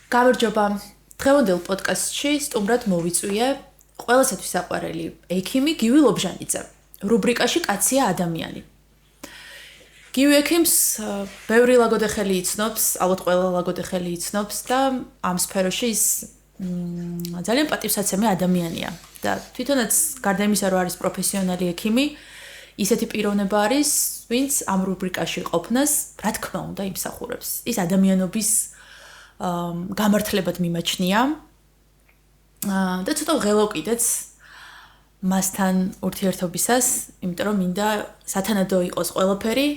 გამარჯობა. დღევანდელ პოდკასტში სტუმრად მოვიწვიე ყველასათვის საყვარელი ექიმი გივი ლობჟანიძე. რუბრიკაში კაცია ადამიანი. გივი ექიმს ბევრი ლაგოდეხელი იცნობს, ალბათ ყველა ლაგოდეხელი იცნობს და ამ სფეროში ის ძალიან პატივსაცემი ადამიანია. და თვითონაც გარდა იმისა, რომ არის პროფესიონალი ექიმი, ისეთი პიროვნება არის, ვინც ამ რუბრიკაში ყოფნას, რა თქმა უნდა, იმსახურებს. ის ადამიანობის გამართლებად მიმაჩნია და ცოტა ღელავკიდეც მასთან ურთიერთობისას, იმიტომ რომ მინდა სათანადო იყოს ყველაფერი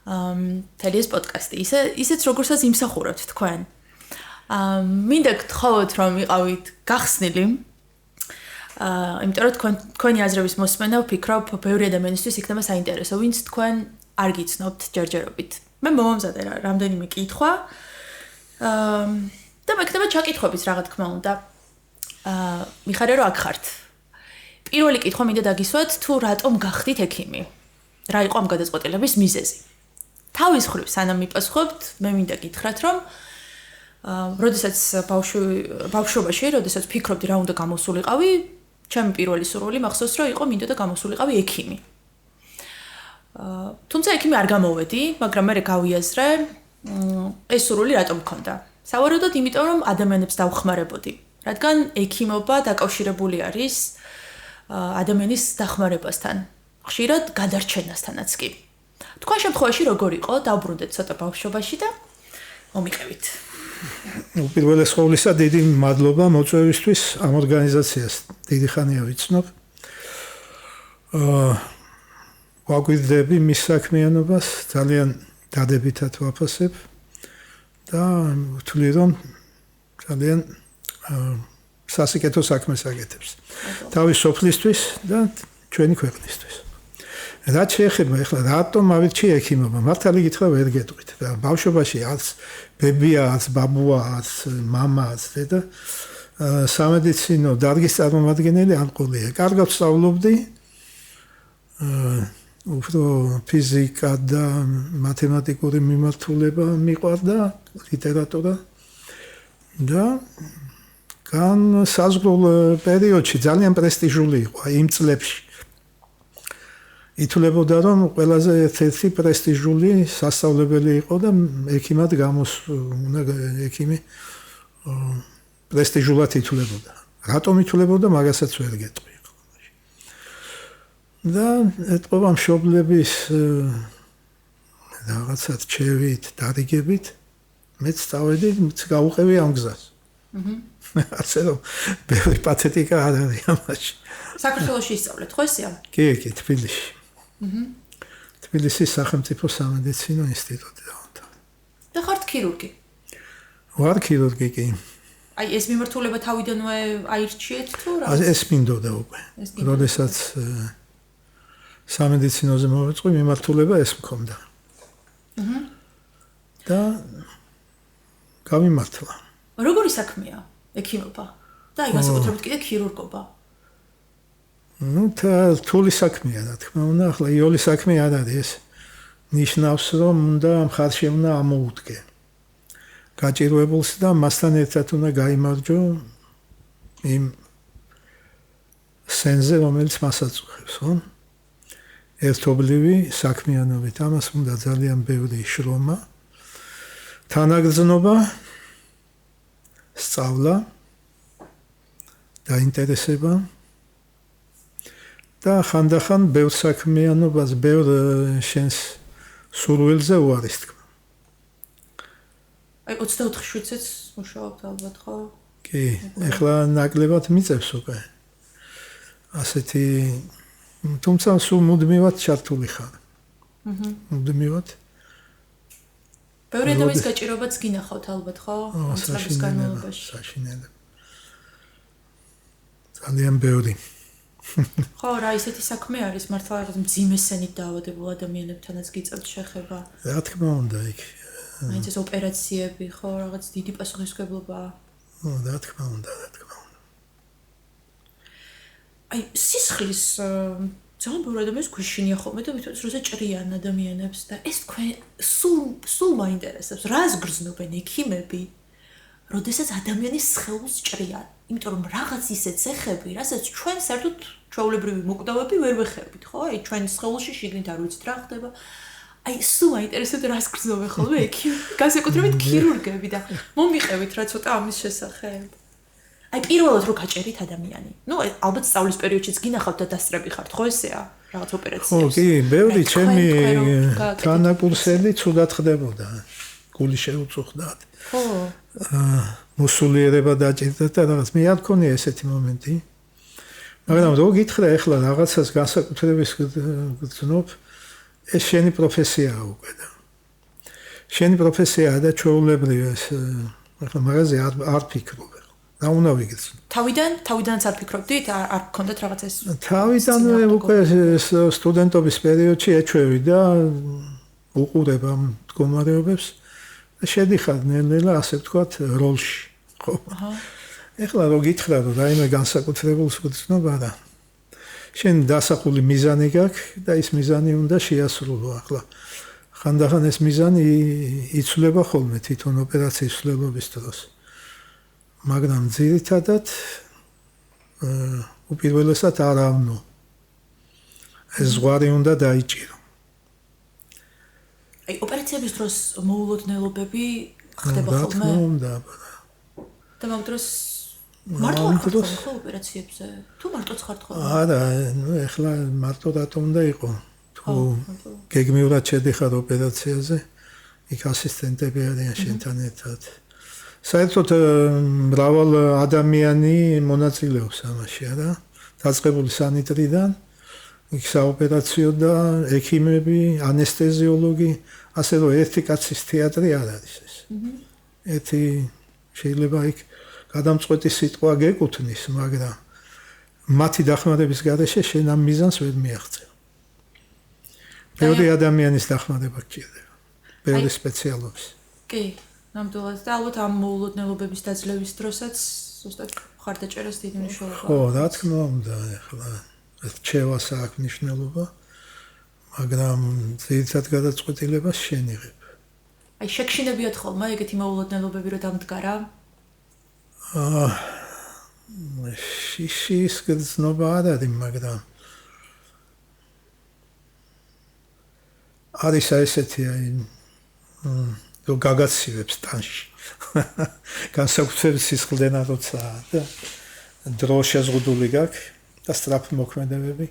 მთელი ეს პოდკასტი. ისეც როგორცაც იმსახურებთ თქვენ. მინდა გთხოვოთ, რომ იყავით გახსნილი, იმიტომ რომ თქვენი აზრების მოსმენა ვფიქრობ, ბევრი ადამიანისთვის იქნება საინტერესო, ვინც თქვენ არ გიცნობთ ჯერჯერობით. მე მომამზადე რამდენიმე კითხვა და მექნება ჩაკითხვების რა თქმა უნდა. მიხარია რომ აქ ხართ. პირველი კითხვა მინდა დაგისვათ, თუ რატომ გახდით ექიმი? რა იყო ამ გადაწყვეტილების მიზეზი? თავის მხრივ სანამ მიპასუხებთ, მე მინდა გითხრათ, რომ როდესაც ბავშვობაში, როდესაც ფიქრობდი რა უნდა გამოსულიყავი, ჩემი პირველი სურვილი მახსოვს, რომ იყო მინდოდა გამოსულიყავი ექიმი. თუმცა ექიმი არ გამოვედი, მაგრამ მე გავიაზრე ეს სურვილი რატომ მქონდა. სავარაუდოდ იმიტომ, რომ ადამიანებს დავხმარებოდი, რადგან ექიმობა დაკავშირებული არის ადამიანის დახმარებასთან, ხშირად გადარჩენასთანაც კი. თქვენ შემთხვევაში როგორ იყო? დავბრუნდეთ ცოტა ბავშვობაში და მომიყევით. უპირველეს ყოვლისა დიდი მადლობა მოწვევისთვის ამ ორგანიზაციას. დიდი ხანია ვიცნობ. ვაგვირდები მის საქმიანობას, ძალიან დადებითად ვაფასებ და ვთვლი რომ ძალიან სასიკეთო საქმეს აკეთებს. თავის სოფლისთვის და ჩვენი ქვეყნისთვის. რაც შეეხება ახლა რატომ ავირჩიე ექიმობა? მართალი გითხრა ვერ გეტყვით. ბავშვობაში არც ბებია, არც ბაბუა, არც მამა, არც დედა სამედიცინო დარგის წარმომადგენელი არ ყოლია. კარგად ვსწავლობდი უფრო ფიზიკა და მათემატიკური მიმართულება მიყვარდა, ლიტერატურა და განსაზღვრულ პერიოდში ძალიან პრესტიჟული იყო იმ წლებში. ითვლებოდა რომ ყველაზე ერთ-ერთი პრესტიჟული სასწავლებელი იყო და ექიმად ექიმი პრესტიჟულად ითვლებოდა. რატომ ითვლებოდა, მაგასაც ვერ გეტყვი. და ეთყობა მშობლების რაღაცა რჩევით, დარიგებით მეც წავედი, გავუყევი ამ გზას. ასე რომ ბევრი პათეტიკა არ არის ამაში. საქართველოში ისწავლეთ ხო ესეა? კი, თბილისში. თბილისის სახელმწიფო სამედიცინო ინსტიტუტი დავამთავრე. და ხართ ქირურგი? ვარ ქირურგი კი. აი ეს მიმართულება თავიდანვე აირჩიეთ თუ რა? ეს მინდოდა უკვე. როდესაც სამედიცინოზე მოვეწყო, მიმართულება ეს მქონდა. და გამიმართლა. როგორი საქმეა ექიმობა? და აი განსაკუთრებით კიდე ქირურგობა. რთული საქმეა, რა თქმა უნდა, ახლა იოლი საქმე არ არის ეს. ნიშნავს, რომ უნდა ამ ხარში უნდა ამოუდგე. გაჭირვებულს და მასთან ერთად უნდა გაიმარჯო იმ სენზე, რომელიც მას აწუხებს, ხო? ერთობლივი საქმიანობით, ამას უნდა ძალიან ბევრი შრომა, თანაგრძნობა, სწავლა, დაინტერესება და ხანდახან ბევრ საქმიანობას, ბევრ შენს სურვილზე უარის თქმა. აი 24 შვიცეც მუშაობთ ალბათ ხო? კი, ეხლა ნაკლებად მიწევს უკვე. ასეთი თუმცა სულ მუდმივად ჩართული ხარ. მუდმივად. ბევრი ადამიანის გაჭირვებაც გინახავთ ალბათ ხო? ამ წლების განმავლობაში. საშინელება. ძალიან ბევრი. ხო, რა ისეთი საქმე არის, მართლა რაღაც მძიმესენით დაავადებულ ადამიანებთანაც გიწევთ შეხება. რა თქმა უნდა, იქ. მაინც ეს ოპერაციები, ხო, რაღაც დიდი პასუხისმგებლობაა. რა თქმა უნდა. აი, სისხლის ძალიან ბევრი ადამიანის გვიშინია ხოლმე და ვითომ როცა ჭრიან ადამიანებს და ეს თქვენ სულ მაინტერესებს, რას გრძნობენ ექიმები, როდესაც ადამიანის სხეულს ჭრია, იმიტომ რომ რაღაც ისეთ ცეხები, რასაც ჩვენ საერთოდ ჩვეულებრივი მოკვდავები ვერ ვეხებით, ხო? აი ჩვენ სხეულში შიგნით არ ვიცით რა ხდება. აი სულ აინტერესებდა რას გრძნობენ ხოლმე განსაკუთრებით ქირურგები და მომიყევით რა ცოტა ამის შესახებ. აი პირველად რო გაჭერით ადამიანი. ნუ ალბათ სწავლის პერიოდშიც გინახავთ და დასწრები ხართ, ხო ესეა? რაღაც ოპერაციებს. ხო, კი, ბევრი ჩემი თანაკურსელი ცუდად ხდებოდა. გული შეუწუხდათ. ხო. მოსულიერება დაჭირდა და რაღაც მე არ მქონია ესეთი მომენტი. მაგრამ რო გითხრა ახლა რაღაცას განსაკუთრების გრძნობ, ეს შენი პროფესიაა უკვე და. შენი პროფესიაა და ჩვეულებრივ ეს ახლა მაგაზე არ ფიქრობ. რა უნდა ვიგრძნო? თავიდანაც არ ფიქრობდით? არ გქონდათ რაღაც ეს? თავიდანვე უკვე სტუდენტობის პერიოდში ეჩვევი და უყურებ ამ მდგომარეობებს და შედიხარ ნელ-ნელა ასე ვთქვათ როლში. ხო. ეხლა რო გითხრა რომ რაიმე განსაკუთრებულს გრძნობ არა. შენ დასახული მიზანი გაქვს და ის მიზანი უნდა შეასრულო ახლა. ხანდახან ეს მიზანი იცვლება ხოლმე თვითონ ოპერაციის მსვლელობის დროს. მაგრამ ძირითადად უპირველესად არ ავნო. ეს ზღვარი უნდა დაიჭირო. აი ოპერაციების დროს მოულოდნელობები ხდება რა ხოლმე? თქმა უნდა. და მაგ დროს მარტო არ ხარ ხო ოპერაციებზე? თუ მარტოც ხარ ხო? არა, ნუ ეხლა მარტო რატო უნდა იყო? თუ გეგმიურად შედიხარ ოპერაციაზე, იქ ასისტენტები არიან შენთან ერთად. საერთოდ მრავალ ადამიანი მონაწილეობს ამაში, არა? დაწყებული სანიტრიდან, იქ საოპერაციო და ექიმები, ანესთეზიოლოგი, ასე რომ ერთი კაცის თეატრი არ არის ეს. ერთი შეიძლება იქ გადამწყვეტი სიტყვა გეკუთვნის, მაგრამ მათი დახმარების გარეშე შენ ამ მიზანს ვერ მიაღწევ. ბევრი ადამიანის დახმარება გჭირდება, ბევრი სპეციალობის. კი, ნამდვილად და ალბათ ამ მოულოდნელობების დაძლევის დროსაც ზუსტად მხარდაჭერას დიდი მნიშვნელობა. ხო, რა თქმა უნდა, ახლა რჩევას აქვს მნიშვნელობა, მაგრამ ძირითად გადაწყვეტილებას შენ იღებ. აი შეგშინებიათ ხოლმე ეგეთი მოულოდნელობები რომ დამდგარა? შიშის გრძნობა არ არის, მაგრამ არის ესეთი აი რომ გაგაცივებს ტანში. განსაკუთრებით სისხლდენა როცა და დრო შეზღუდული გაქვს და სწრაფმოქმედებები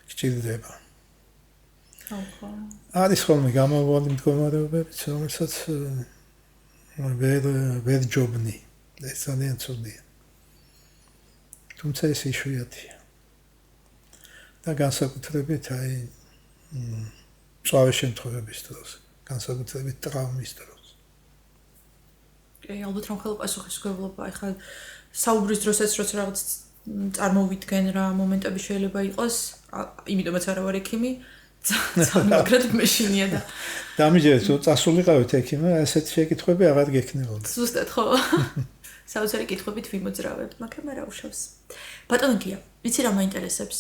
გჭირდება. ხო. არის ხოლმე გამოვალი მდგომარეობები, რომელსაც ვერ ჯობნი. ეს ძალიან ცუდია. თუმცა ეს იშვიათია. და განსაკუთრებით აი მწვავე შემთხვევების დროს, განსაკუთრებით ტრავმის დროს. ალბათ რომ ხელო პასუხისმგებლობა, ახლა საუბრის დროსაც როცა რაღაც წარმოვიდგენ რა მომენტები შეიძლება იყოს, იმიტომაც არა ვარ ექიმი, მაგრამ მეშინია და დამიჯერეთ რომ წასულიყავით ექიმი, ასეთ შეკითხვები აღარ გექნებოდა. ზუსტად ხო. საოცარი კითხვებით ვიმოძრავებთ, მაგრამ არა უშავს. ბატონო გია, ვიცი რა მაინტერესებს?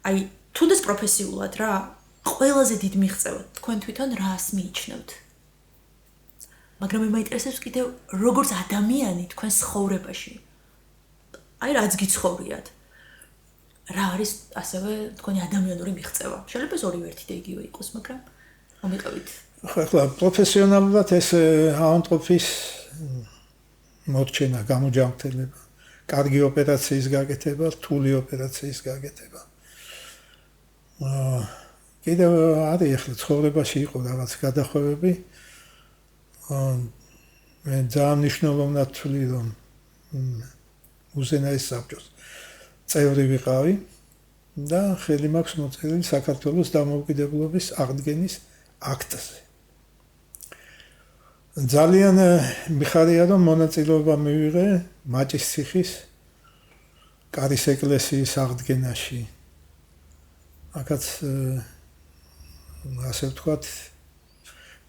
აი, თუნდაც პროფესიულად რა, ყველაზე დიდ მიღწევად თქვენ თვითონ რას მიიჩნევთ? მაგრამ მე მაინტერესებს კიდევ როგორც ადამიანი თქვენ ცხოვრებაში. აი რაც გიცხოვრიათ. რა არის ასევე თქვენი ადამიანური მიღწევა? შეიძლება ეს ორივე ერთი და იგივე იყოს, მაგრამ მომიყევით. ახლა პროფესიონალურად ეს ავანტყოფის მორჩენა, გამოჯანმრთელება, კარგი ოპერაციის გაკეთება, რთული ოპერაციის გაკეთება. კიდევ არის ახლა ცხოვრებაში იყო რაღაც გადახვევები. მე ძალიან მნიშვნელოვნად ვთვლი, რომ უზენაეს საბჭოს წევრი ვიყავი და ხელი მაქვს მოწერილი საქართველოს დამოუკიდებლობის აღდგენის აქტზე. ძალიან მიხარია რომ მონაწილეობა მივიღე მაჭის ციხის კარის ეკლესიის აღდგენაში. აქაც ასე ვთქვათ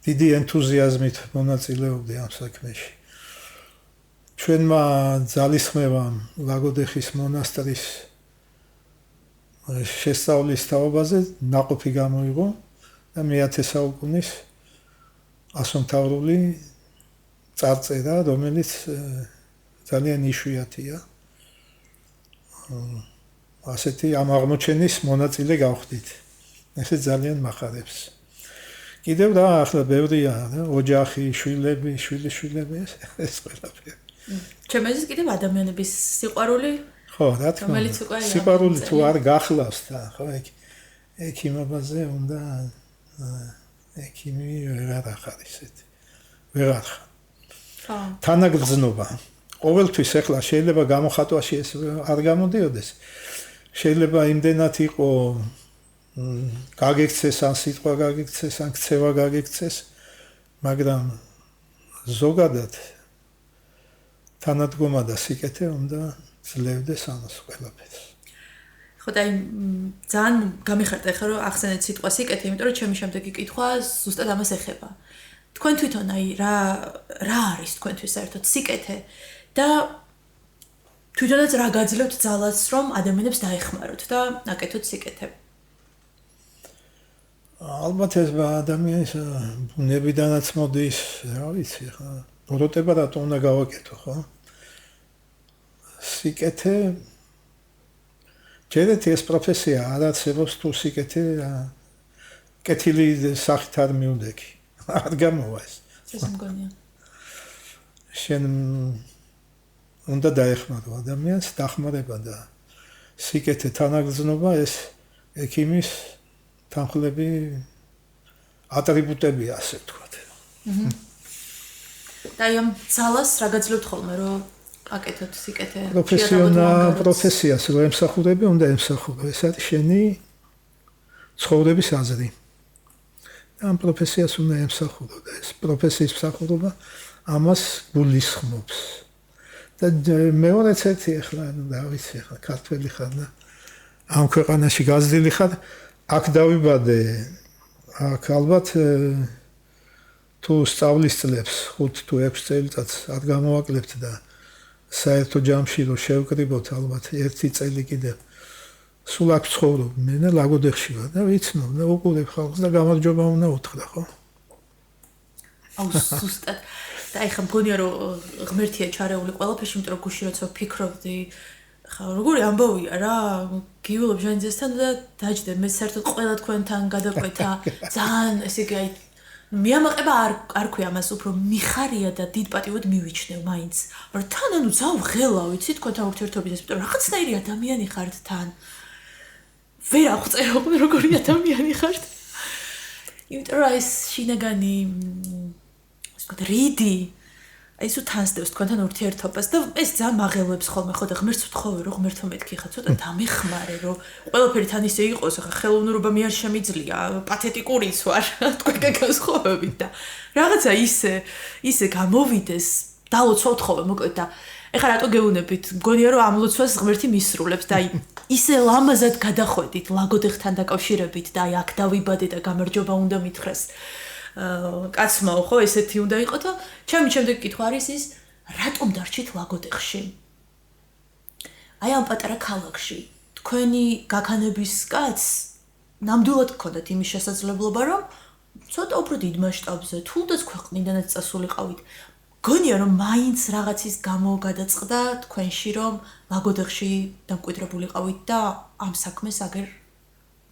დიდი ენთუზიაზმით მონაწილეობდი ამ საქმეში. ჩვენმა ძალისხმევამ ლაგოდეხის მონასტრის შესწავლის თაობაზე ნაყოფი გამოიღო და მე-10 საუკუნის ასომთავრული წარწერა, რომელიც ძალიან იშვიათია. ასეთი ამ აღმოჩენის მონაწილე გავხდით. ესე ძალიან მახარებს. კიდევ რა ახლა ბევრია, ოჯახი, შვილები, შვილიშვილები ეს ყველაფერი. ჩემთვის კიდევ ადამიანების სიყვარული ხო, რა თქმა უნდა. სიყვარული თუ არ გახლავს და ხო ექიმობაზე უნდა ექიმი ვეღარ ახარ ისეთი. ვეღარ ხარ. ხო. თანაგრძნობა. ყოველთვის ახლა შეიძლება გამოხატვაში ეს არ გამოდიოდეს. შეიძლება იმდენად იყო გაგექცეს ან სიტყვა გაგექცეს ან ქცევა გაგექცეს, მაგრამ ზოგადად თანადგომა და სიკეთე უნდა ძლევდეს ამას ყველაფერს. ხო და ძალიან გამიხარდა ხა რომ ახსენეთ სიტყვა სიკეთე, იმიტომ რომ ჩემი შემდეგი კითხვა ზუსტად ამას ეხება. თქვენ თვითონ აი რა არის თქვენთვის საერთოდ სიკეთე და თვითონაც რა გაძლევთ ძალას რომ ადამიანებს დაეხმაროთ და აკეთოთ სიკეთე? ალბათ ეს ადამიანის ბუნებიდანაც მოდის, რა ვიცი ხა, ბოროტება რატო უნდა გავაკეთო, ხო? სიკეთე ჯერეთ ეს პროფესია არ არსებობს თუ სიკეთე კეთილი სახით არ მიუდექი. არ გამოვა ეს. ეს მგონია. შენ უნდა დაეხმარო ადამიანს, დახმარება და სიკეთე თანაგრძნობა ეს ექიმის თანხლები ატრიბუტებია, ასე ვთქვათ. და ამ ძალას რა გაძლევთ ხოლმე რომ აკეთოთ სიკეთე? პროფესიას რო ემსახურები, უნდა ემსახურო. ეს არის შენი ცხოვრების აზრი. ამ პროფესიას უნდა ემსახურო და ეს პროფესიის მსახურობა ამას გულისხმობს. და მეორეც ერთი ახლა რა ვიცი ახლა ქართველი ხარ და ამ ქვეყანაში გაზრდილი ხარ, აქ დავიბადე, აქ ალბათ თუ სწავლის წლებს 5 თუ 6 წელიწადს არ გამოვაკლებთ და საერთო ჯამში რო შევკრიბოთ ალბათ 1 წელი კიდევ სულ აქ ცხოვრობ მე და ლაგოდეხში ვარ და ვიცნობ და უყურებ ხალხს და გამარჯობა უნდა უთხრა, ხო? აუ ზუსტად და ეხლა მგონია რომ ღმერთია ჩარეული ყველაფერში, იმიტომ რომ გუში როცა ვფიქრობდი, ხა როგორი ამბავია რა, გივილობ ჟანძესთან და დაჯდე მე საერთოდ ყველა თქვენთან გადაკვეთა, ძალიან ესე იგი აი მიამაყება არ ქვია მას, უფრო მიხარია და დიდ პატივად მივიჩნევ მაინც. რომ თან ანუ ძალიან ღელა ვიცი თქვენთან ურთიერთობისას, იმიტომ რომ რაღაცნაირი ადამიანი ხართ თან. ვერ აღწერო როგორი ადამიანი ხართ. იმიტომ რომ ეს შინაგანი რიდი აი სულ თანსდევს თქვენთან ურთიერთობას და ეს ძალიან მაღელვებს ხოლმე, ხო და ღმერთს ვთხოვე რომ ღმერთო მეთქი ხა ცოტა დამეხმარე რომ ყველაფერი თან ისე იყოს, ხა ხელოვნურობა მე არ შემიძლია, პათეტიკურიც ვარ თქვენ გასხოვებით და რაღაცა ისე გამოვიდეს, დალოცვა ვთხოვე მოკლედ და ეხლა რატო გეუნებით? მგონია რომ ამ ლოცვას ღმერთი მისრულებს და აი ისე ლამაზად გადახვედით ლაგოდეხთან დაკავშირებით და აი აქ დავიბადე და გამარჯობა უნდა მითხრას. კაცმაო ხო ესეთი უნდა იყო და ჩემი შემდეგ კითხვა არის ის რატომ დარჩით ლაგოდეხში? აი ამ პატარა ქალაქში თქვენი გაქანების კაცს ნამდვილად გქონდათ იმის შესაძლებლობა რომ ცოტა უფრო დიდ მასშტაბზე თუნდაც ქვეყნიდანაც წასულიყავით. გონია რომ მაინც რაღაცის გამო გადაწყდა თქვენში რომ ლაგოდეხში დამკვიდრებულიყავით და ამ საქმეს აგერ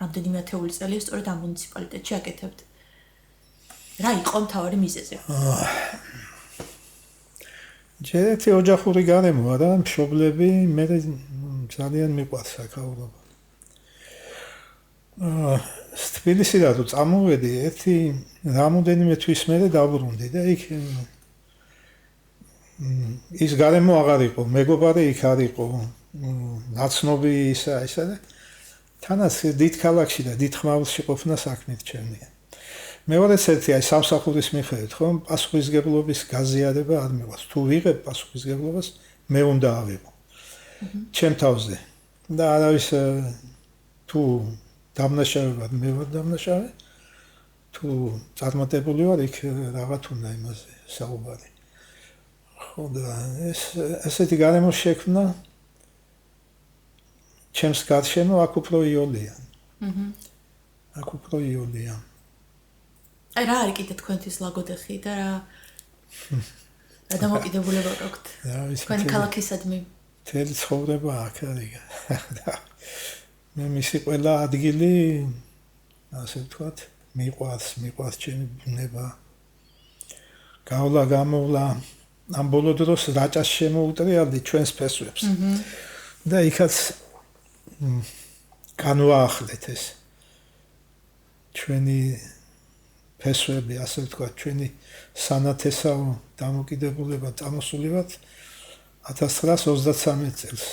რამდენიმე ათეული წელია სწორედ ამ მუნიციპალიტეტში აკეთებთ. რა იყო მთავარი მიზეზი? ჯერეთი ოჯახური გარემოა და მშობლები მე ძალიან მიყვარს საკაურობა. თბილისში რატო წამოვედი, ერთი რამოდენიმე თვის მერე დაბრუნდი და იქ ის გარემო აღარ იყო, მეგობარი იქ არ იყო, ნაცნობი ისა და თანაც დიდ ქალაქში და დიდ ხმაურში ყოფნა საქმით ჩემნია. მეორეც ერთი აი სამსახურის მიხედვით ხო პასუხისგებლობის გაზიარება არ მიყვარს. თუ ვიღებ პასუხისგებლობას, მე უნდა ავიღო. ჩემ თავზე. და არავის თუ დამნაშავებად მე ვარ დამნაშავე, თუ წარმატებული ვარ, იქ რაღაც უნდა იმაზე საუბარი. ხო და ესეთი გარემო შექმნა ჩემს გარშემო აქ უფრო იოლია. აქ უფრო იოლია. აი რა არის კიდე თქვენთვის ლაგოდეხი და რა რა დამოკიდებულება გაქვთ? თქვენი ქალაქისადმი. მთელი ცხოვრება აქ არის. მე მისი ყველა ადგილი ასე ვთქვათ, მიყვარს ჩემი ბუნება. გამოვლა ამ ბოლო დროს რაჭას შემოუტრიალდი ჩვენს ფესვებს. და იქაც განვაახლეთ ეს ჩვენი ფესვები, ასე ვთქვათ, ჩვენი სანათესაო დამოკიდებულება წამოსულივად 1933 წელს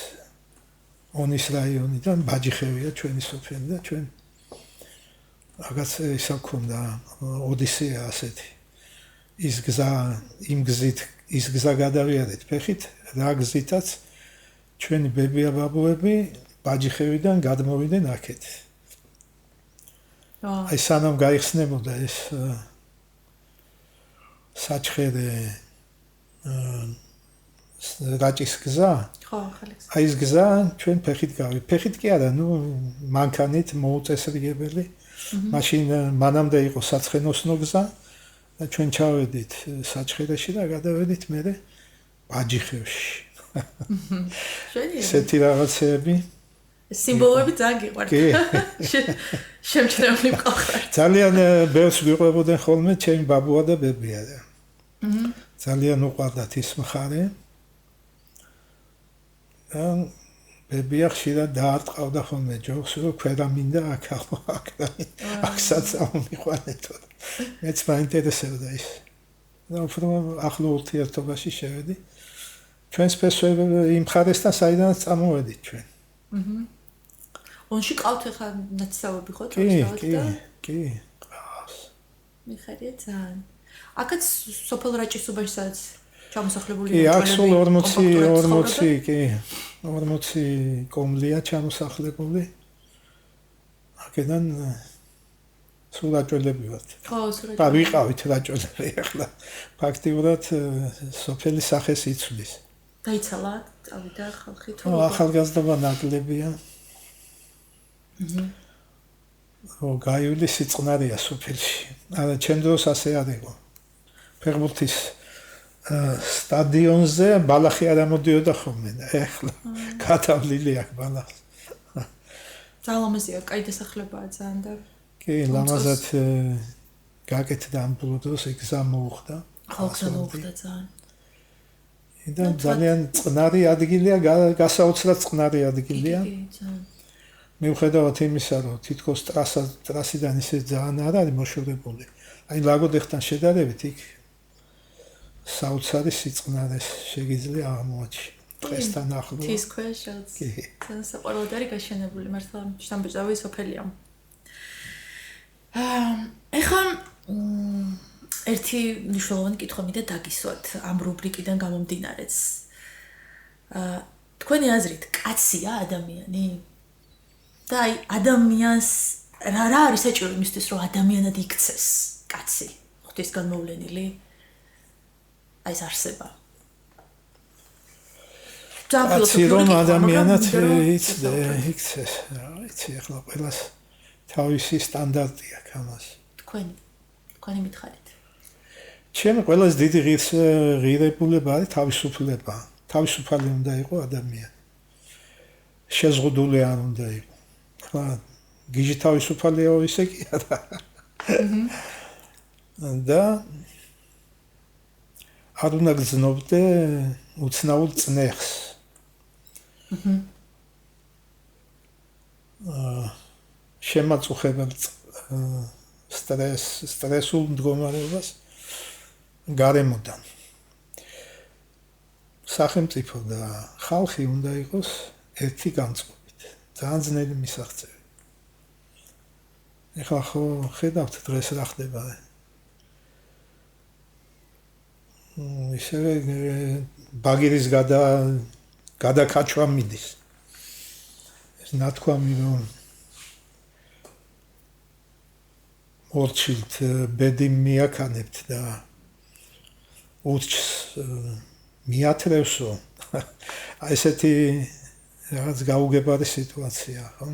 ონის რაიონიდან ბაჯიხევია ჩვენი სოფელი და ჩვენ რაღაც ისა გქონდა ოდისეა ასეთი. ის გზა გადავიარეთ ფეხით, რა გზითაც ჩვენი ბებია ბაბუები ბაჯიხევიდან გადმოვიდნენ აქეთ. აი სანამ გაიხსნებოდა ეს საჩხერე რაჭის გზა. ხო, ხალხს. აი ეს გზა ჩვენ ფეხით ფეხით კი არა, მანქანით მოუწესრიგებელი. მაშინ მანამდე იყო საცხენოსნო გზა და ჩვენ ჩავედით საჩხერეში და გადავედით მერე ბაჯიხევში. ესეთი რაღაცები. სიმბოლოები ძალიან გიყვართ. შემჩნეული მყავხარ. ძალიან ბევრს ვიყვებოდნენ ხოლმე ჩემი ბაბუა და ბებია. ძალიან უყვარდათ ის მხარე. და ბებია ხშირად დაარტყავდა ხოლმე ჯოხს, რომ ქვედა მინდა აქ აქსაც ამიყვანეთო. მეც მაინტერესებდა ის. და უფრო ახლო ურთიერთობაში შევედი. ჩვენს ფესვები იმ მხარესთან საიდანაც წამოვედით ჩვენ. ონში ყავთ ახლა ნაცსავები ხო? კი. მიხარია ძალიან. აქაც სოფელ რაჭის-უბანში სადაც ჩამოსახლებული კი, აქ სულ 40 კომლია ჩამოსახლებული. აქედან სულ რაჭველები ვართ. ხო, სულ და ვიყავით რაჭველები ახლა. ფაქტიურად სოფელი სახეს იცვლის. დაიცალა, წავიდა ხალხი თუ ახალგაზრდობა ნაკლებია. გაიული სიწყნარია სოფელში. არა, ჩემ დროს ასე არ იყო. ფეხბურთის სტადიონზე ბალახი არ ამოდიოდა ხოლმე და ეხლა გადავლილი აქვს ბალახი. ძალიან ლამაზია, კაი დასახლებაა ძალიან და კი, ლამაზად გაკეთდა ამ ბოლო დროს ეგზა მოუხდა. ხალხს მოუხდა ძალიან. და ძალიან წყნარი ადგილია, გასაოცრად წყნარი ადგილია. მიუხედავად იმისა, რომ თითქოს ტრასიდან ისე ძალიან არ არის მოშორებული. აი ლაგოდეხთან შედარებით იქ საოცარი სიწყნარეს შეგიძლია აღმოაჩინო. დღესთან ახლოა. თის ქვეშ ძალიან საყვარელად არის გაშენებული, მართლა შთამბეჭდავი სოფელია. ეხლა ერთი მნიშვნელოვანი კითხვა მინდა დაგისვათ ამ რუბრიკიდან გამომდინარეც. თქვენი აზრით, კაცია ადამიანი? და აი ადამიანს რა არის საჭირო იმისთვის, რომ ადამიანად იქცეს კაცი, ღვთისგან მოვლენილი? აი ეს არსება. კაცი რომ ადამიანად იქცეს, რა ვიცი, ახლა ყველას თავისი სტანდარტი აქვს ამას. თქვენი მითხარით. ჩემი ყველაზე დიდი ღირებულება არის თავისუფლება. თავისუფალი უნდა იყოს ადამიანი. შეზღუდული არ უნდა იყოს. ახლა გიჟი თავისუფალია ისე კი არა. და არ უნდა გზნობდე უცნაურ წნეხს. შემაწუხებელ სტრესულ მდგომარეობას გარემოდან. სახელმწიფო და ხალხი უნდა იყოს ერთი განწყობით. ძალიან ძნელი მისაღწევი. ეხლა ხო ხედავთ დღეს რა ხდება. ისევე ბაგირის გადაკაჩვა მიდის. ეს ნათქვამი რომ ორჩილთ ბედი მიაქანებთ და ურჩს მიათრევსო. აი ესეთი რაღაც გაუგებარი სიტუაცია, ხო?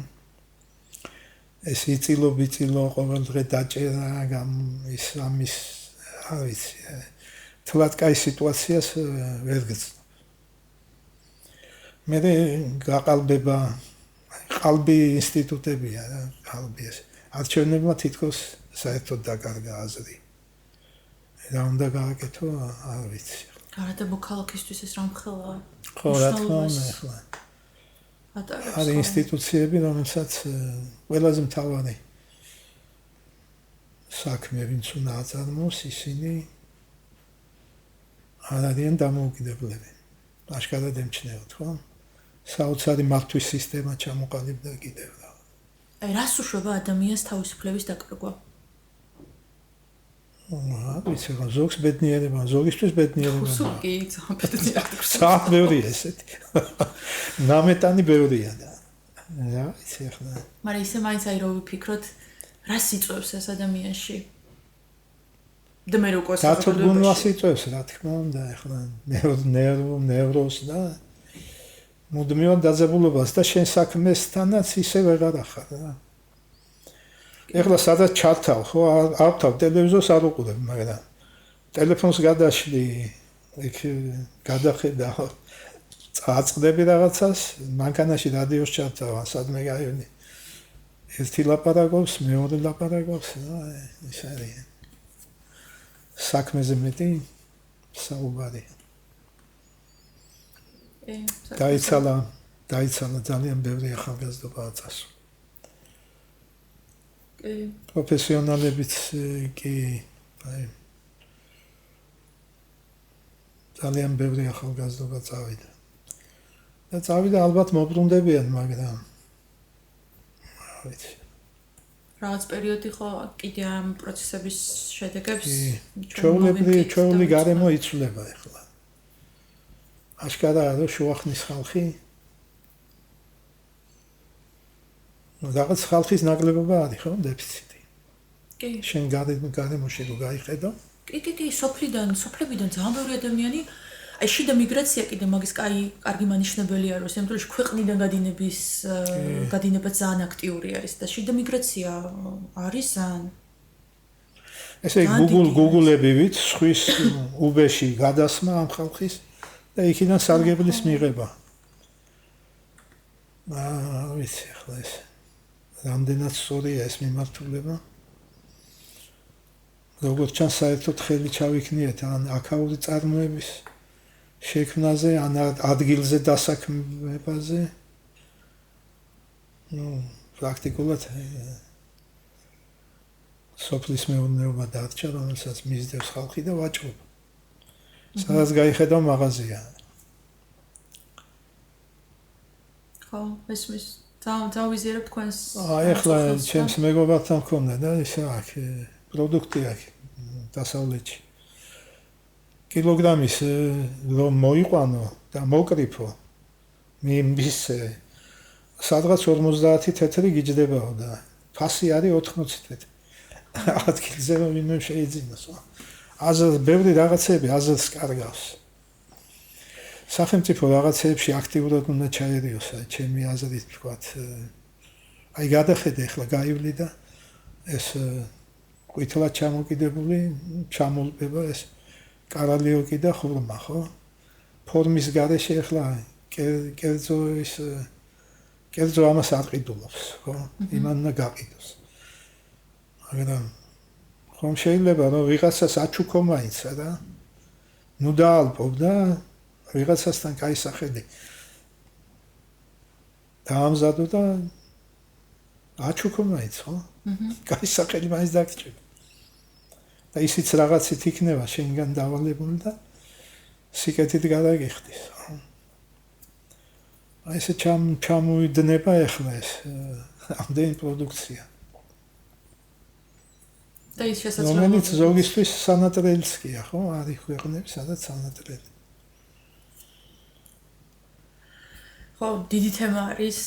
ეს იწილო ყოველ დღე დაჭერა, ის ამის, არ ვიცი, თლად კაი სიტუაციას ვერ გწნობ. მე გაყალბება ყალბი ინსტიტუტებია რა, ყალბი ეს. არჩევნებმა თითქოს საერთოდ დაკარგა აზრი. რა უნდა გააკეთო, არ ვიცი. გარდა მოქალაქისთვის ეს რამ ხელა? ხო, რა თქმა უნდა, ახლა. არის ინსტიტუციები, რომელსაც ყველაზე მთავარი საქმე ვინც უნდა აწარმოოს, ისინი არ არიან დამოუკიდებლები. აშკარად ემჩნევთ, ხო? საოცარი მართვის სისტემა ჩამოყალიბდა კიდევ რა. აი, რას უშვება ადამიანს თავისუფლების დაკარგვა? ვიცი, ზოგს ბედნიერება, ზოგისთვის ბედნიერება. სულ კი, ბედნიერება. საათ ბევრია ესეთი. ნამეტანი ბევრია და რა ვიცი ახლა. მაგრამ ისე მაინც აი რო ვიფიქროთ, რას იწვევს ეს ადამიანში? და მე როგორ დათრგუნვას იწვევს, რა თქმა უნდა, ახლა ნევროს და მუდმივად დაძაბულობას და შენ საქმესთანაც ისე ვეღარ ახარ რა. ეხლა სადაც ჩართავ, ხო, არ ვთავ ტელევიზორს არ უყურებ, მაგრამ ტელეფონს გადაშლი, იქ გადახედავ, წაწყდები რაღაცას, მანქანაში რადიოს ჩართავ, სადმე გაივნი. ერთი ლაპარაკობს, მეორე ლაპარაკობს, ეს არის. საქმეზე მეტი საუბარი. დაიცალა ძალიან ბევრი ახალგაზრდობა აწასო. პროფესიონალებიც კი აი ძალიან ბევრი ახალგაზრდობა წავიდა. და წავიდა ალბათ მოbrunდებიან, მაგრამ ვიცი. რაღაც პერიოდი ხო კიდე ამ პროცესების შედეგებს ჩვეული გარემო იცვლება ახლა. აშკარაა რომ შუახნის ხალხი რაღაც ხალხის ნაკლებობა არის ხო დეფიციტი. კი. შენ გარემოში რო გაიხედო. კი, სოფლებიდან ძალიან ბევრი ადამიანი აი შიდა მიგრაცია კიდე მაგის კარგი მანიშნებელია რომ შემთხვევაში ქვეყნიდან გადინება ძალიან აქტიური არის და შიდა მიგრაცია არის ძალიან ესე Google-ები ვით სხვის უბეში გადასმა ამ ხალხის და იქიდან სარგებლის მიღება. ვიცი ახლა ეს რამდენად სწორია ეს მიმართულება. როგორც ჩანს საერთოდ ხელი ჩავიქნიეთ ან აქაური წარმოების შექმნაზე, ან ადგილზე დასაქმებაზე. პრაქტიკულად სოფლის მეურნეობა დარჩა, რომელსაც მისდევს ხალხი და ვაჭრობა. სადაც გაიხედავ მაღაზია. ხო, ესმის დავიზიარებ თქვენს. ახლა ჩემს მეგობართან მქონდა და ისე აქ პროდუქტი აქ დასავლეთში. კილოგრამის რომ მოიყვანო და მოკრიფო მისე სადღაც 50 თეთრი გიჯდებაო და ფასი არის 80 თეთრი. ადგილზე რომ ვინმე შეიძინოს. აზრ ბევრი რაღაცები აზრს კარგავს. სახელმწიფო რაღაცეებში აქტიურად უნდა ჩაერიოს, ჩემი აზრით ვთქვათ. აი გადახედე ახლა გაივლი და ეს ყვითლად ჩამოკიდებული ჩამოლბება ეს კარალიოკი და ხურმა, ხო? ფორმის გარეშე ახლა კერძო ამას არ ყიდულობს, ხო? იმან უნდა გაყიდოს. მაგრამ ხომ შეიძლება რომ ვიღაცას აჩუქო მაინც რა? ნუ დაალპობ და ვიღაცასთან კაი სახელი დაამზადო და აჩუქო მაინც, ხო? კაი სახელი მაინც დაგჭირდა. და ისიც რაღაცით იქნება შენგან დავალებული და სიკეთით გადაგიხდის. აი ესე ჩამოვიდნება ახლა ეს ამდენი პროდუქცია. და ის შესაძლოა რომელიც ზოგისთვის სანატრელიც კი ხო? არის ქვეყნები, სადაც სანატრელი. ხო, დიდი თემა არის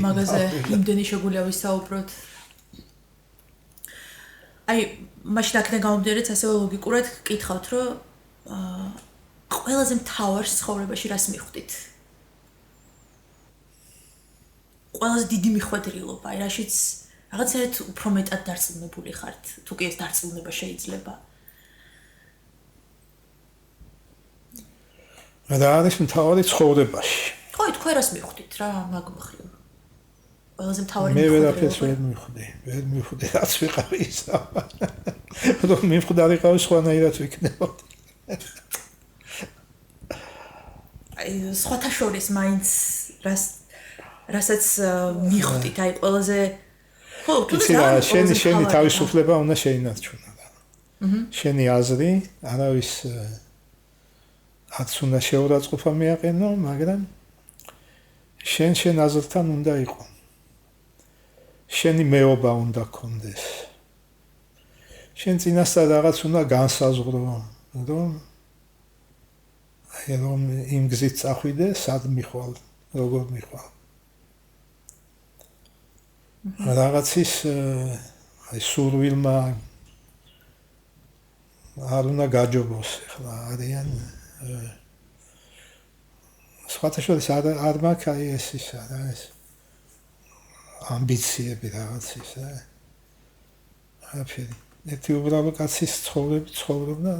მაგაზე იმდენი შეგვიძლია ვისაუბროთ. აი, მაშინ აქედან გამომდინარეც ასევე ლოგიკურად გკითხავთ, რომ ყველაზე მთავარ ცხოვრებაში რას მიხვდით? ყველაზე დიდი მიხვედრილობა, აი რაშიც რაღაცეთ უფრო მეტად დარწმუნებული ხართ, თუ კი ეს დარწმუნება შეიძლება. და არის მთავარი ცხოვრებაში. ხო, თქვენ რას მივხვდით რა მაგ მხრივ? ყველაზე მთავარი მე ვერაფერს ვერ მივხვდი, რაც ვიყავი ისა. რომ მივხვდარიყავი სხვანაირად ვიქნებოდი. აი, სხვათა შორის მაინც რასაც მივხვდით, აი ყველაზე ხო, შენი თავისუფლება უნდა შეინარჩუნა. შენი აზრი, არავის არც უნდა შეურაცხყოფა მიაყენო, მაგრამ შენ აზრთან უნდა იყო. შენი მეობა უნდა გქონდეს. შენ წინასწარ რაღაც უნდა განსაზღვრო, რომ იმ გზით წახვიდე, სად მიხვალ, როგორ მიხვალ. რაღაცის აი სურვილმა არ უნდა გაჯობოს, ახლა არიან სხვათა შორის არ მაქვს აი ეს ისა რა ეს ამბიციები რაღაც ისა აფერი ერთი უბრალო კაცის ცხოვრება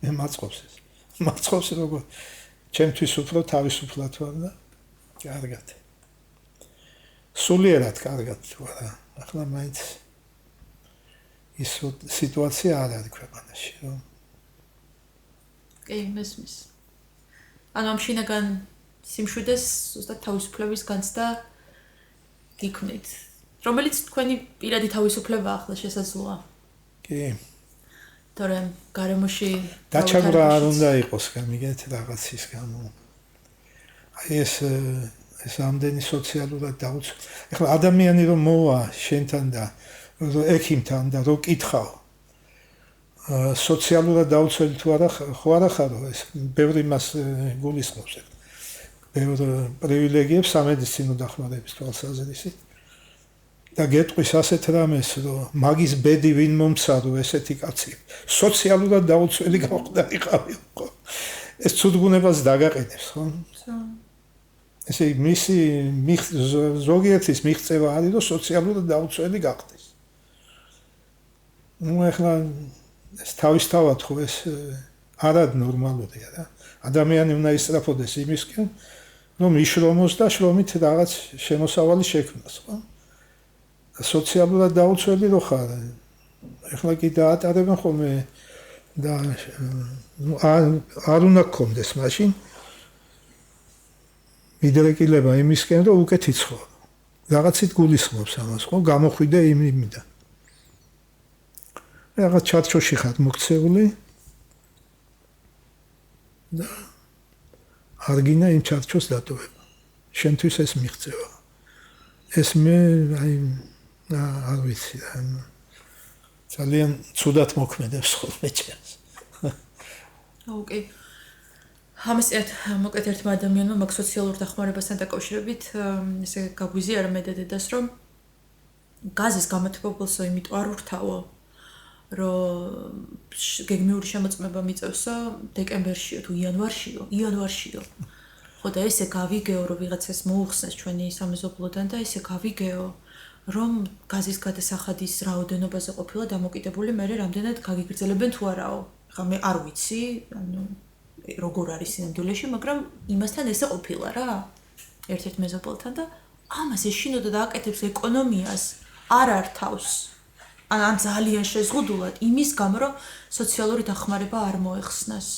მე მაწყობს როგორ ჩემთვის უფრო თავისუფლად ვარ და კარგად სულიერად კარგად ვარ ახლა მაინც ის სიტუაცია არ არის ქვეყანაში რომ კი მესმის ანუ ამ შინაგან სიმშვიდეს ზუსტად თავისუფლების განცდა გიქმნით რომელიც თქვენი პირადი თავისუფლება ახლა შესაძლოა კი თორემ გარემოში დაჩაგვრა არ უნდა იყოს გამიგეთ რაღაცის გამო აი ეს ამდენი სოციალურად დაუცველი ახლა ადამიანი რომ მოვა შენთან და ექიმთან და რო კითხავ სოციალურად დაუცველი თუ არა ხო არა ხარო ეს ბევრი მას გულისხმობს ბევრ პრივილეგიებს სამედიცინო დახმარების თვალსაზრისით და გეტყვის ასეთ რამეს რომ მაგის ბედი ვინ მომცადო ესეთი კაცი სოციალურად დაუცველი გავხდარიყავი ხო ეს ცუდგუნებას დაგაყენებს ხო ესე მისი ზოგიერთის მიღწევა არის რომ სოციალურად დაუცველი გახდეს ну ახლა ეს თავისთავად ხო ეს არად ნორმალურია რა ადამიანი უნდა ისწრაფოდეს იმისკენ რომ იშრომოს და შრომით რაღაც შემოსავალი შექმნას ხო სოციალურად დაუცველი რო ხარ ახლა კი დაატარებენ ხოლმე და არ უნდა გქონდეს მაშინ მიდრეკილება იმისკენ რომ უკეთ იცხოვრო რაღაცით გულისხმობს ამას ხო გამოხვიდე იმიდან რაღაც ჩარჩოში ხარ მოქცეული და არ გინდა იმ ჩარჩოს დატოვება შენთვის ეს მიღწევა ეს მე აი არ ვიცი ძალიან ცუდად მოქმედებს ხოლმე ჩემს ოკეი ამას მოკლედ ერთმა ადამიანმა მაგ სოციალურ დახმარებასთან დაკავშირებით ესე გაგვიზიარა მე და დედას რომ გაზის გამოთბობილსო იმიტომ არ ურთავო რომ გეგმიური შემოწმება მიწევსო დეკემბერშიო თუ იანვარშიო ხო და ესე გავიგეო რომ ვიღაცას მოუხსნეს ჩვენი სამეზობლოდან და ესე გავიგეო რომ გაზის გადასახადის რაოდენობაზე ყოფილა დამოკიდებული მე რამდენად გაგიგრძელებენ თუ არაო ხა მე არ ვიცი ანუ როგორ არის სინამდვილეში მაგრამ იმასთან ესე ყოფილა რა ერთ-ერთ მეზობელთან და ამას ეშინოდა და აკეთებს ეკონომიას არ ართავს ან ძალიან შეზღუდულად იმის გამო რომ სოციალური დახმარება არ მოეხსნას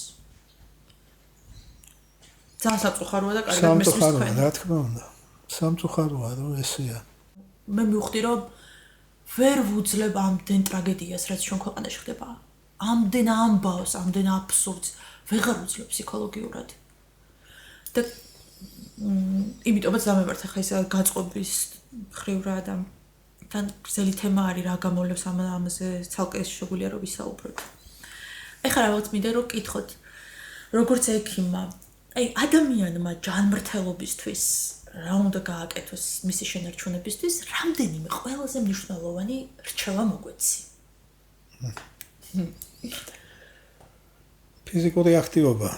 ძალიან სამწუხაროა და კარგად მესმის თქვენ რა თქმა უნდა სამწუხაროა რომ ესეა მე მივხვდი რომ ვერ ვუძლებ ამდენ ტრაგედიას რაც ჩვენ ქვეყანაში ხდება ამდენ ამბავს ამდენ აბსურდს ვეღარ ვუძლებ ფსიქოლოგიურად და იმიტომაც დამემართ ახლა ეს გაწყობის ხრივ რა და თან გზელი თემა არის რა გამოვლებს ამაზე ცალკე შეგვიძლია რომ ვისაუბროთ ეხლა რაღაც მინდა რომ კითხოთ როგორც ექიმმა აი ადამიანმა ჯანმრთელობისთვის რა უნდა გააკეთოს მისი შენარჩუნებისთვის რამდენიმე ყველაზე მნიშვნელოვანი რჩევა მოგვეცი ფიზიკური აქტივობა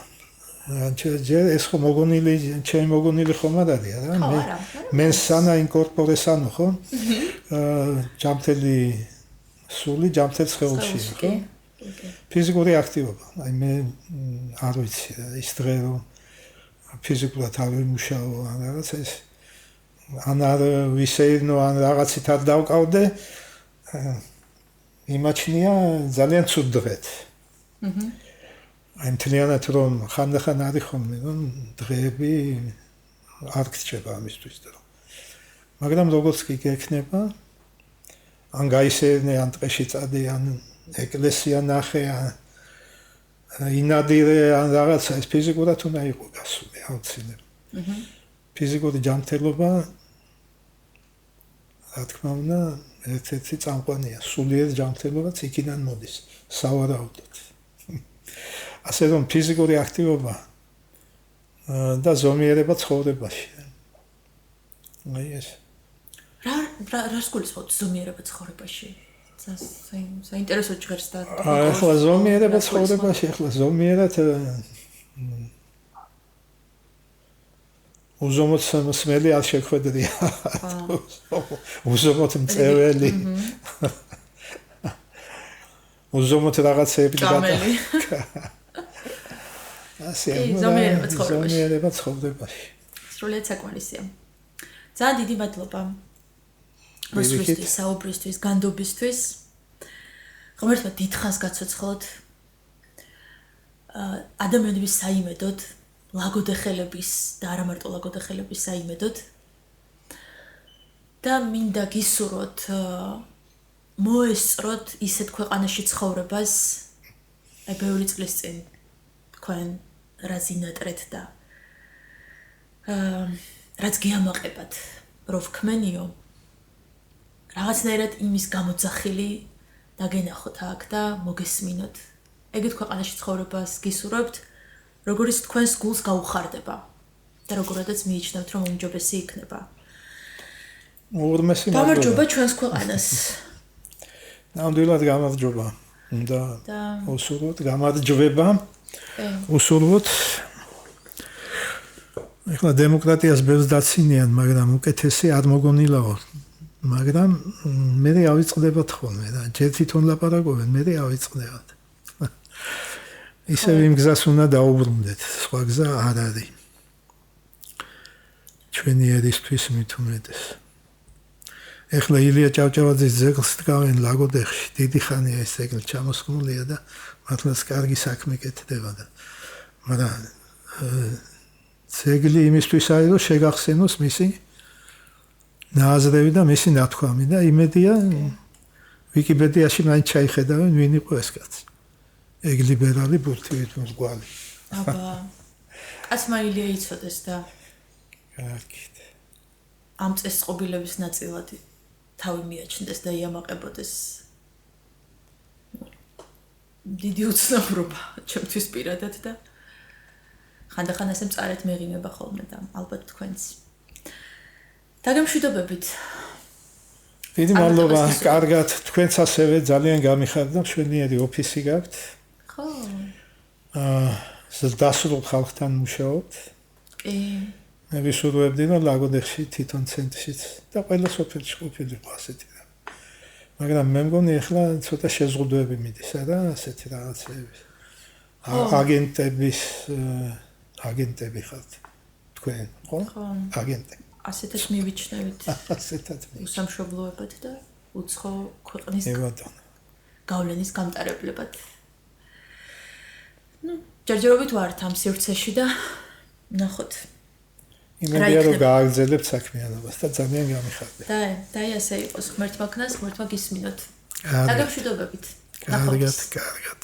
ეს ხო მოგონილი ჩემი მოგონილი ხომ არ არის რა მე სანა ინკორპორესანო ხო ჯამთელი სული ჯამთელ სხეულში ხო ფიზიკური აქტივობა აი მე არ ვიცი ის დღე რომ ფიზიკურად არ ვიმუშაო ან რაღაც ეს ან არ ვისეირნო ან რაღაცით არ დავკავდე იმაჩნია ძალიან ცუდ დღეთ. აი მთლიანად რომ ხანდახან არის ხოლმე რომ დღეები არ გრჩება ამისთვის და მაგრამ როგორც კი გექნება ან გაისეირნე ან ტყეში წადე ან ეკლესია ნახე ან ინადირე ან რაღაცა ეს ფიზიკურად უნდა იყო გასული აუცილებლად. ფიზიკური ჯანმრთელობა რა თქმა უნდა ერთ-ერთი წამყვანია სულიერ ჯანმრთელობაც იქიდან მოდის სავარაუდოდ. ასე რომ ფიზიკური აქტივობა და ზომიერება ცხოვრებაში. აი ეს. რა გულისხმობთ ზომიერება ცხოვრებაში? საინტერესო ჭირს და ახლა ზომიერება ცხოვრებაში, ახლა ზომიერად უზომოდ მსმელი არ შეხვედრია. უზომოდ მწეველი. უზომოდ რაღაცეები ჭამელი. ასე ზომიერება ცხოვრებაში. სრულიად საკმარისია. ძალიან დიდი მადლობა. მოსვლისთვის, საუბრისთვის, განდობისთვის. ღმერთმა დიდხანს გაცოცხლოთ. ადამიანების საიმედოდ, ლაგოდეხელების და არა მარტო ლაგოდეხელების საიმედოდ. და მინდა გისურვოთ მოესწროთ ისეთ ქვეყანაში ცხოვრებას, აი ბევრი წლის წინ თქვენ რაც ინატრეთ და რაც გიამაყებათ, რომ ვქმენიო რაღაცნაირად იმის გამოძახილი დაგენახოთ აქ და მოგესმინოთ. ეგეთ ქვეყანაში ცხოვრებას გისურვებთ, როგორც თქვენს გულს გაუხარდება და როგორადაც მიიჩნევთ, რომ უმჯობესი იქნება. ურმესი მადლობა. გამარჯობა ჩვენს ქვეყანას. ნამდვილად გამარჯობა. და უსურვოთ გამარჯვება. უსურვოთ ეხლა დემოკრატიას ბევრს დაცინიან, მაგრამ უკეთესი არ მოგონილაო. მაგრამ მე ავიწყდებათ ხოლმე და ჯერ თვითონ ლაპარაკობენ, მე ავიწყდებათ. ისევ იმ გზას უნდა დაუბრუნდეთ, სხვა გზა არ არის. ჩვენი ერისთვის მით უმეტეს. ეხლა ილია ჭავჭავაძის ძეგლს დგავენ ლაგოდეხში, დიდი ხანია ეს ძეგლი ჩამოსხმულია და მართლაც კარგი საქმე კეთდება და მაგრამ ძეგლი იმისთვის არის, რომ შეგახსენოს მისი ნააზრევი და მისი ნათქვამი და იმედია ვიკიპედიაში მაინც ჩაიხედავენ ვინ იყო ეს კაცი. ეგ ლიბერალი ბურთივით მსგვალი. აბა. კაცმა ილია იცოდეს და კარგით. ამ წესწყობილების ნაწილად თავი მიაჩნდეს და იამაყებოდეს. დიდი უცნაურობა ჩემთვის პირადად და ხანდახან ასე მწარეთ მეღიმება ხოლმე და ალბათ თქვენც. დაგემშვიდობებით. დიდი მადლობა, კარგად, თქვენც ასევე ძალიან გამიხარდა, მშვენიერი ოფისი გაქვთ. ხო. დასრულებთ ხალხთან მუშაობთ. კი. მე ვისურვებდი, რომ ლაგოდეხში თვითონ ცენტრშიც და ყველა სოფელში ყოფილიყო ასეთი რა. მაგრამ მე მგონი ახლა ცოტა შეზღუდვები მიდის რა, ასეთი რაღაცები. აგენტები ხართ თქვენ, ხო? ხო. აგენტები. ასეთად მივიჩნევით. ასეთად. უსამშობლოებად და უცხო ქვეყნის გავლენის გამტარებლებად. ჯერჯერობით ვართ ამ სივრცეში და ნახოთ. იმედია რომ გააგრძელებთ საქმიანობას და ძალიან გამიხარდა. და ასე იყოს ღმერთმა ქნას, ღმერთმა გისმინოთ. დაგემშვიდობებით. კარგად. კარგად.